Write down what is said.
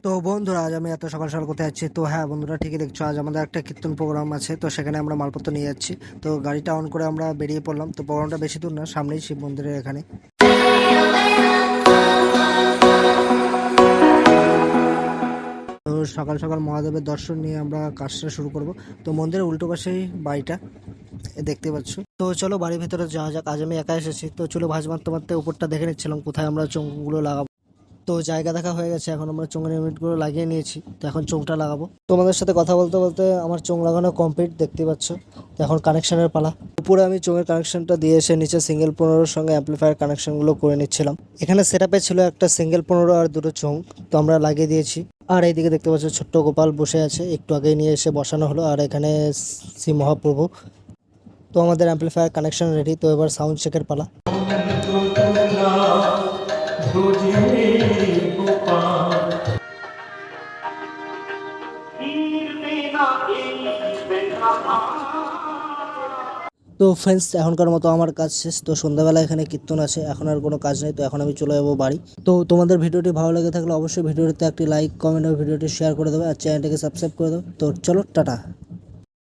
তো বন্ধুরা আজ আমি এত সকাল সকাল কোথায় যাচ্ছি? তো হ্যাঁ বন্ধুরা, ঠিকই দেখছো, আজ আমাদের একটা কীর্তন প্রোগ্রাম আছে। তো সেখানে আমরা মালপত্র নিয়ে যাচ্ছি। তো গাড়িটা অন করে আমরা বেরিয়ে পড়লাম। তো প্রোগ্রামটা বেশি দূর না, সামনেই শিব মন্দিরের এখানে। তো সকাল সকাল মহাদেবের দর্শন নিয়ে আমরা কাজটা শুরু করব। তো মন্দিরের উল্টো পাশেই বাড়িটা দেখতে পাচ্ছ। তো চলো বাড়ির ভেতরে যাওয়া যাক। আজ আমি একা এসেছি, তো চলো ভাঁজ মারতে মারতে উপরটা দেখে নিচ্ছিলাম কোথায় আমরা চোঙগুলো লাগাবো। তো জায়গা দেখা হয়ে গেছে, এখন আমরা চোঙের ইউনিটগুলো লাগিয়ে নিয়েছি। তো এখন চোঙটা লাগাবো। তোমাদের সাথে কথা বলতে বলতে আমার চোঙ লাগানো কমপ্লিট, দেখতে পাচ্ছ। তো এখন কানেকশনের পালা। উপরে আমি চোঙের কানেকশনটা দিয়ে এসে নিচে সিঙ্গেল 15 সঙ্গে অ্যাম্পলিফায়ার কানেকশনগুলো করে নিচ্ছিলাম। এখানে সেটআপে ছিল একটা সিঙ্গেল 15 আর দুটো চোঙ, তো আমরা লাগিয়ে দিয়েছি। আর এইদিকে দেখতে পাচ্ছ ছোট্ট গোপাল বসে আছে, একটু আগেই নিয়ে এসে বসানো হলো। আর এখানে শ্রী মহাপ্রভু। তো আমাদের অ্যাম্পলিফায়ার কানেকশন রেডি। তো এবার সাউন্ড চেকের পালা। তো ফ্রেন্ডস, এখনকার মতো আমার কাজ শেষ। তো সন্ধ্যাবেলা এখানে কীর্তন আছে, এখন আর কোনো কাজ নেই। তো এখন আমি চলে যাবো বাড়ি। তো তোমাদের ভিডিওটি ভালো লেগে থাকলে অবশ্যই ভিডিওটিতে একটি লাইক, কমেন্ট ও ভিডিওটি শেয়ার করে দেবে, আর চ্যানেলটিকে সাবস্ক্রাইব করে দেবে। তো চলো, টাটা।